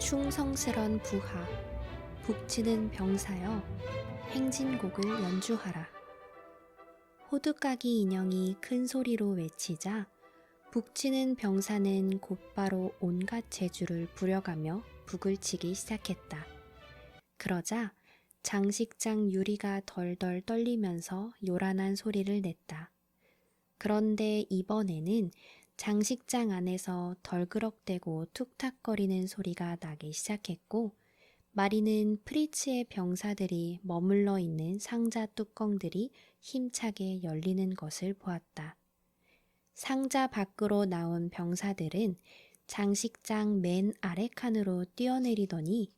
충성스런 부하, 북치는 병사여, 행진곡을 연주하라. 호두까기 인형이 큰 소리로 외치자 북치는 병사는 곧바로 온갖 재주를 부려가며 북을 치기 시작했다. 그러자 장식장 유리가 덜덜 떨리면서 요란한 소리를 냈다. 그런데 이번에는 장식장 안에서 덜그럭대고 툭탁거리는 소리가 나기 시작했고, 마리는 프리츠의 병사들이 머물러 있는 상자 뚜껑들이 힘차게 열리는 것을 보았다. 상자 밖으로 나온 병사들은 장식장 맨 아래 칸으로 뛰어내리더니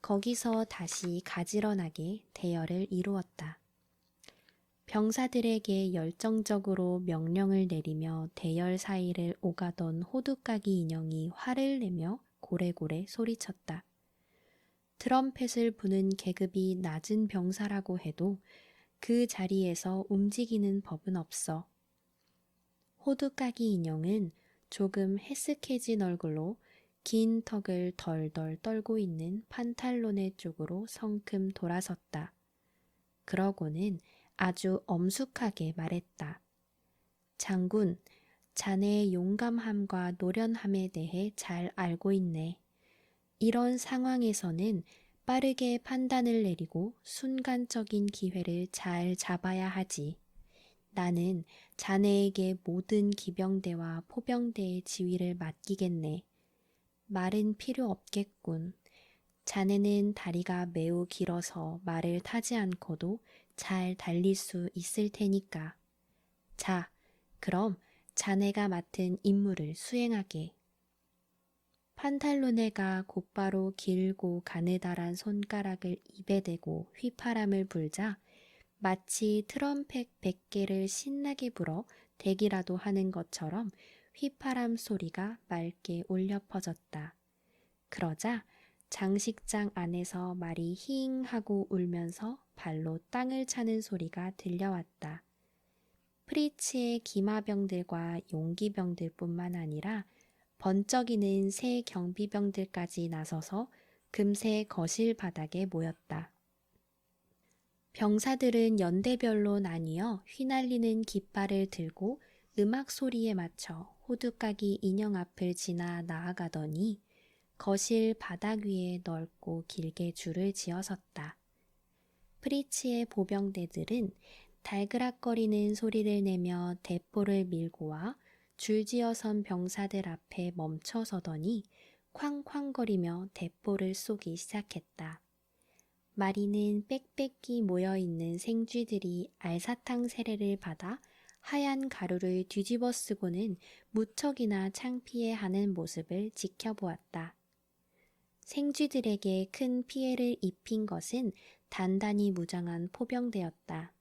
거기서 다시 가지런하게 대열을 이루었다. 병사들에게 열정적으로 명령을 내리며 대열 사이를 오가던 호두까기 인형이 화를 내며 고래고래 소리쳤다. 트럼펫을 부는 계급이 낮은 병사라고 해도 그 자리에서 움직이는 법은 없어. 호두까기 인형은 조금 헤스케진 얼굴로 긴 턱을 덜덜 떨고 있는 판탈로네 쪽으로 성큼 돌아섰다. 그러고는 아주 엄숙하게 말했다. 장군, 자네의 용감함과 노련함에 대해 잘 알고 있네. 이런 상황에서는 빠르게 판단을 내리고 순간적인 기회를 잘 잡아야 하지. 나는 자네에게 모든 기병대와 포병대의 지휘를 맡기겠네. 말은 필요 없겠군. 자네는 다리가 매우 길어서 말을 타지 않고도 잘 달릴 수 있을 테니까. 자, 그럼 자네가 맡은 임무를 수행하게. 판탈로네가 곧바로 길고 가느다란 손가락을 입에 대고 휘파람을 불자 마치 트럼펫 100개를 신나게 불어 대기라도 하는 것처럼 휘파람 소리가 맑게 울려 퍼졌다. 그러자 장식장 안에서 말이 힝 하고 울면서 발로 땅을 차는 소리가 들려왔다. 프리츠의 기마병들과 용기병들뿐만 아니라 번쩍이는 새 경비병들까지 나서서 금세 거실 바닥에 모였다. 병사들은 연대별로 나뉘어 휘날리는 깃발을 들고 음악 소리에 맞춰 호두까기 인형 앞을 지나 나아가더니 거실 바닥 위에 넓고 길게 줄을 지어섰다. 프리츠의 보병대들은 달그락거리는 소리를 내며 대포를 밀고 와 줄지어 선 병사들 앞에 멈춰서더니 쾅쾅거리며 대포를 쏘기 시작했다. 마리는 빽빽히 모여있는 생쥐들이 알사탕 세례를 받아 하얀 가루를 뒤집어 쓰고는 무척이나 창피해하는 모습을 지켜보았다. 생쥐들에게 큰 피해를 입힌 것은 단단히 무장한 포병대였다.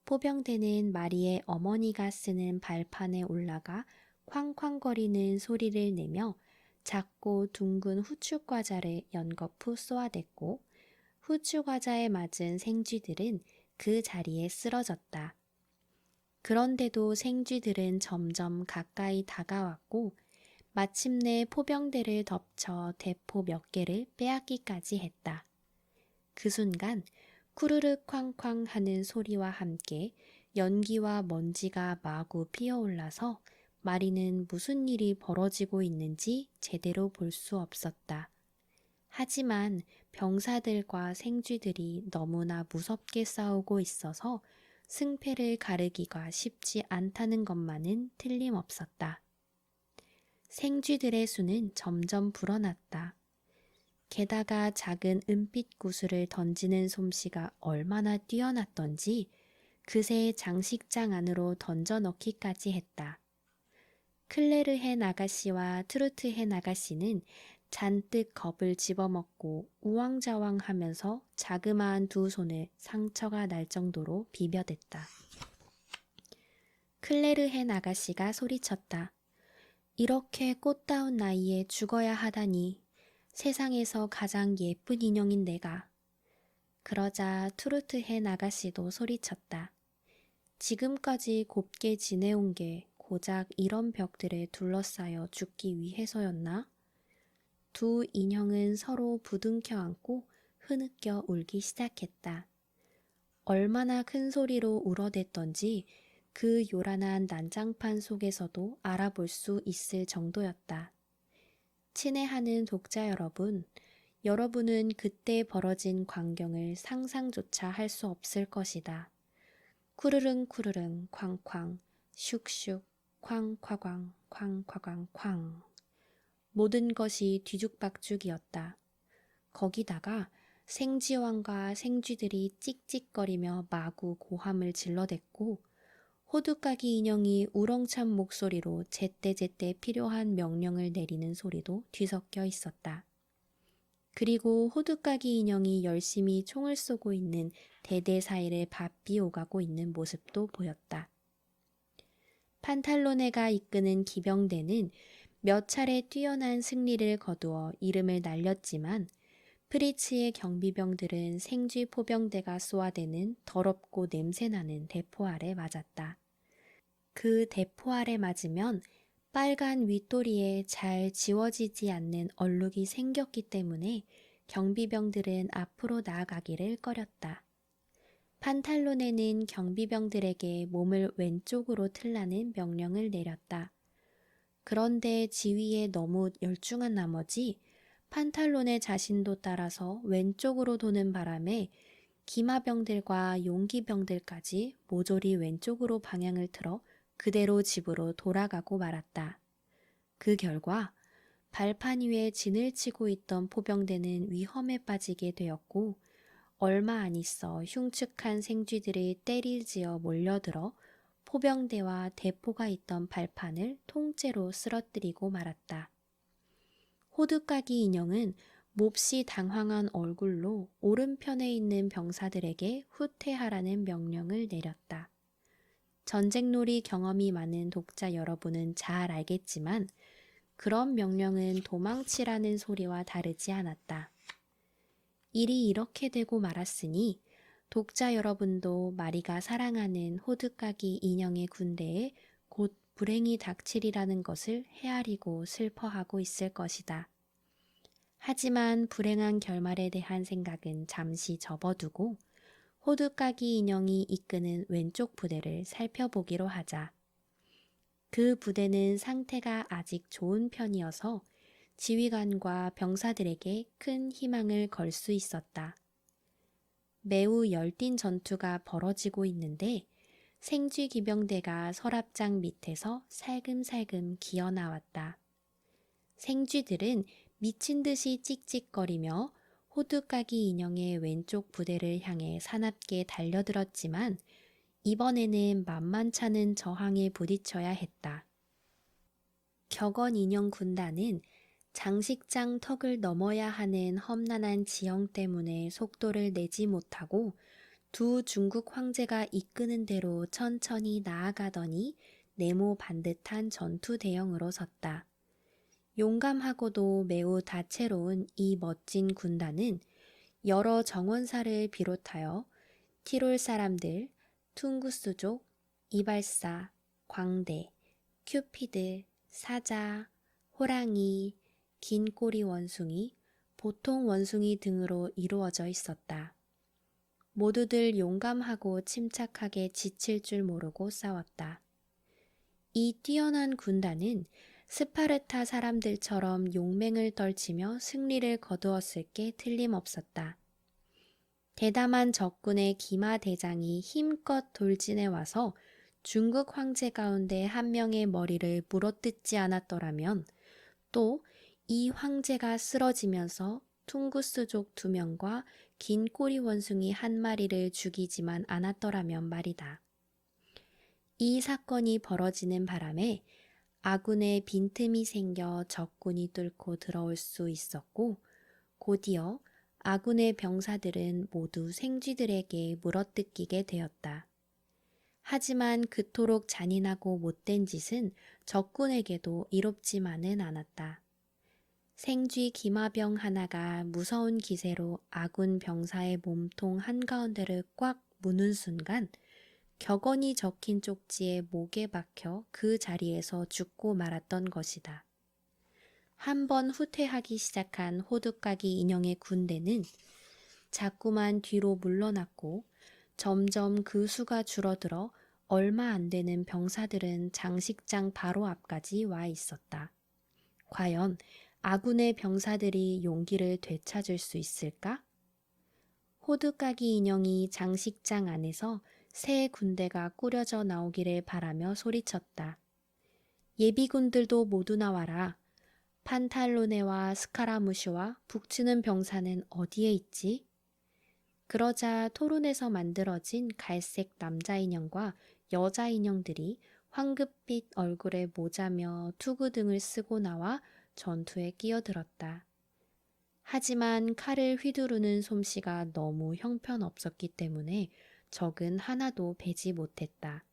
포병대는 마리의 어머니가 쓰는 발판에 올라가 쾅쾅거리는 소리를 내며 작고 둥근 후추과자를 연거푸 쏘아댔고 후추과자에 맞은 생쥐들은 그 자리에 쓰러졌다. 그런데도 생쥐들은 점점 가까이 다가왔고 마침내 포병대를 덮쳐 대포 몇 개를 빼앗기까지 했다. 그 순간 쿠르륵 쾅쾅 하는 소리와 함께 연기와 먼지가 마구 피어올라서 마리는 무슨 일이 벌어지고 있는지 제대로 볼 수 없었다. 하지만 병사들과 생쥐들이 너무나 무섭게 싸우고 있어서 승패를 가르기가 쉽지 않다는 것만은 틀림없었다. 생쥐들의 수는 점점 불어났다. 게다가 작은 은빛 구슬을 던지는 솜씨가 얼마나 뛰어났던지 그새 장식장 안으로 던져 넣기까지 했다. 클레르헨 아가씨와 트루트헨 아가씨는 잔뜩 겁을 집어먹고 우왕좌왕 하면서 자그마한 두 손을 상처가 날 정도로 비벼댔다. 클레르헨 아가씨가 소리쳤다. 이렇게 꽃다운 나이에 죽어야 하다니. 세상에서 가장 예쁜 인형인 내가. 그러자 투르트헨 아가씨도 소리쳤다. 지금까지 곱게 지내온 게 고작 이런 벽들에 둘러싸여 죽기 위해서였나? 두 인형은 서로 부둥켜 안고 흐느껴 울기 시작했다. 얼마나 큰 소리로 울어댔던지 그 요란한 난장판 속에서도 알아볼 수 있을 정도였다. 친애하는 독자 여러분, 여러분은 그때 벌어진 광경을 상상조차 할 수 없을 것이다. 쿠르릉 쿠르릉 쾅쾅 슉슉 쾅쾅쾅 쾅쾅쾅 쾅 모든 것이 뒤죽박죽이었다. 거기다가 생쥐왕과 생쥐들이 찍찍거리며 마구 고함을 질러댔고 호두까기 인형이 우렁찬 목소리로 제때제때 필요한 명령을 내리는 소리도 뒤섞여 있었다. 그리고 호두까기 인형이 열심히 총을 쏘고 있는 대대사이를 바삐 오가고 있는 모습도 보였다. 판탈로네가 이끄는 기병대는 몇 차례 뛰어난 승리를 거두어 이름을 날렸지만 프리츠의 경비병들은 생쥐 포병대가 쏘아대는 더럽고 냄새나는 대포 아래 맞았다. 그 대포 아래 맞으면 빨간 윗도리에 잘 지워지지 않는 얼룩이 생겼기 때문에 경비병들은 앞으로 나아가기를 꺼렸다. 판탈로네는 경비병들에게 몸을 왼쪽으로 틀라는 명령을 내렸다. 그런데 지휘에 너무 열중한 나머지 판탈로네 자신도 따라서 왼쪽으로 도는 바람에 기마병들과 용기병들까지 모조리 왼쪽으로 방향을 틀어 그대로 집으로 돌아가고 말았다. 그 결과 발판 위에 진을 치고 있던 포병대는 위험에 빠지게 되었고 얼마 안 있어 흉측한 생쥐들이 때리지어 몰려들어 포병대와 대포가 있던 발판을 통째로 쓰러뜨리고 말았다. 호두까기 인형은 몹시 당황한 얼굴로 오른편에 있는 병사들에게 후퇴하라는 명령을 내렸다. 전쟁놀이 경험이 많은 독자 여러분은 잘 알겠지만 그런 명령은 도망치라는 소리와 다르지 않았다. 일이 이렇게 되고 말았으니 독자 여러분도 마리가 사랑하는 호두까기 인형의 군대에 곧 불행이 닥치리라는 것을 헤아리고 슬퍼하고 있을 것이다. 하지만 불행한 결말에 대한 생각은 잠시 접어두고 호두까기 인형이 이끄는 왼쪽 부대를 살펴보기로 하자. 그 부대는 상태가 아직 좋은 편이어서 지휘관과 병사들에게 큰 희망을 걸 수 있었다. 매우 열띤 전투가 벌어지고 있는데 생쥐 기병대가 서랍장 밑에서 살금살금 기어 나왔다. 생쥐들은 미친 듯이 찍찍거리며 호두까기 인형의 왼쪽 부대를 향해 사납게 달려들었지만 이번에는 만만찮은 저항에 부딪혀야 했다. 격언 인형 군단은 장식장 턱을 넘어야 하는 험난한 지형 때문에 속도를 내지 못하고 두 중국 황제가 이끄는 대로 천천히 나아가더니 네모 반듯한 전투 대형으로 섰다. 용감하고도 매우 다채로운 이 멋진 군단은 여러 정원사를 비롯하여 티롤 사람들, 퉁구스족, 이발사, 광대, 큐피드, 사자, 호랑이, 긴 꼬리 원숭이, 보통 원숭이 등으로 이루어져 있었다. 모두들 용감하고 침착하게 지칠 줄 모르고 싸웠다. 이 뛰어난 군단은 스파르타 사람들처럼 용맹을 떨치며 승리를 거두었을 게 틀림없었다. 대담한 적군의 기마 대장이 힘껏 돌진해 와서 중국 황제 가운데 한 명의 머리를 물어뜯지 않았더라면 또 이 황제가 쓰러지면서 퉁구스족 2명과 긴 꼬리 원숭이 1마리를 죽이지만 않았더라면 말이다. 이 사건이 벌어지는 바람에 아군의 빈틈이 생겨 적군이 뚫고 들어올 수 있었고 곧이어 아군의 병사들은 모두 생쥐들에게 물어뜯기게 되었다. 하지만 그토록 잔인하고 못된 짓은 적군에게도 이롭지만은 않았다. 생쥐 기마병 하나가 무서운 기세로 아군 병사의 몸통 한가운데를 꽉 무는 순간 격언이 적힌 쪽지에 목에 박혀 그 자리에서 죽고 말았던 것이다. 한번 후퇴하기 시작한 호두까기 인형의 군대는 자꾸만 뒤로 물러났고 점점 그 수가 줄어들어 얼마 안 되는 병사들은 장식장 바로 앞까지 와 있었다. 과연 아군의 병사들이 용기를 되찾을 수 있을까? 호두까기 인형이 장식장 안에서 새 군대가 꾸려져 나오기를 바라며 소리쳤다. 예비군들도 모두 나와라. 판탈로네와 스카라무시와 북치는 병사는 어디에 있지? 그러자 토론에서 만들어진 갈색 남자 인형과 여자 인형들이 황급빛 얼굴에 모자며 투구 등을 쓰고 나와 전투에 끼어들었다. 하지만 칼을 휘두르는 솜씨가 너무 형편없었기 때문에 적은 하나도 베지 못했다.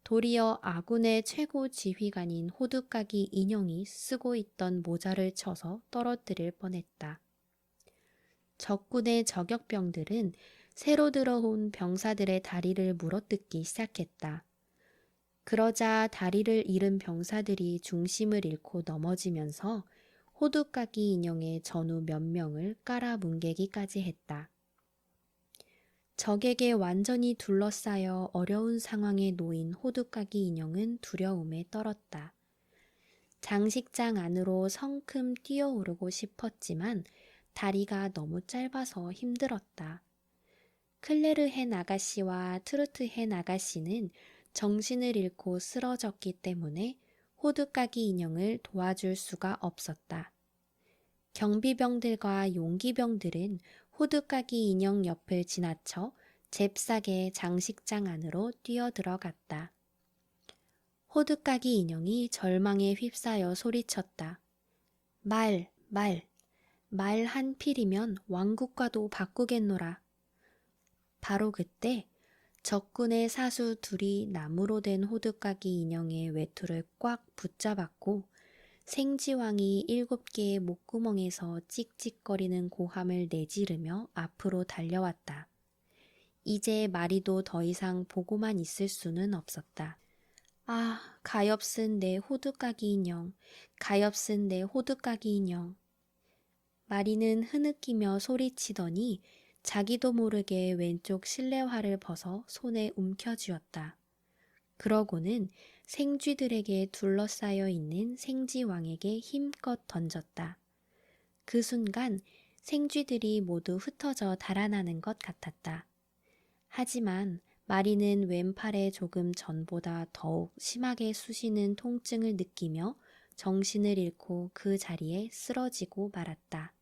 도리어 아군의 최고 지휘관인 호두까기 인형이 쓰고 있던 모자를 쳐서 떨어뜨릴 뻔했다. 적군의 저격병들은 새로 들어온 병사들의 다리를 물어뜯기 시작했다. 그러자 다리를 잃은 병사들이 중심을 잃고 넘어지면서 호두까기 인형의 전우 몇 명을 깔아뭉개기까지 했다. 적에게 완전히 둘러싸여 어려운 상황에 놓인 호두까기 인형은 두려움에 떨었다. 장식장 안으로 성큼 뛰어오르고 싶었지만 다리가 너무 짧아서 힘들었다. 클레르헨 아가씨와 트루트헨 아가씨는 정신을 잃고 쓰러졌기 때문에 호두까기 인형을 도와줄 수가 없었다. 경비병들과 용기병들은 호두까기 인형 옆을 지나쳐 잽싸게 장식장 안으로 뛰어들어갔다. 호두까기 인형이 절망에 휩싸여 소리쳤다. 말 한 필이면 왕국과도 바꾸겠노라. 바로 그때 적군의 사수 둘이 나무로 된 호두까기 인형의 외투를 꽉 붙잡았고 생지왕이 7개의 목구멍에서 찍찍거리는 고함을 내지르며 앞으로 달려왔다. 이제 마리도 더 이상 보고만 있을 수는 없었다. 아, 가엾은 내 호두까기 인형, 가엾은 내 호두까기 인형. 마리는 흐느끼며 소리치더니 자기도 모르게 왼쪽 실내화를 벗어 손에 움켜쥐었다. 그러고는 생쥐들에게 둘러싸여 있는 생쥐왕에게 힘껏 던졌다. 그 순간 생쥐들이 모두 흩어져 달아나는 것 같았다. 하지만 마리는 왼팔에 조금 전보다 더욱 심하게 쑤시는 통증을 느끼며 정신을 잃고 그 자리에 쓰러지고 말았다.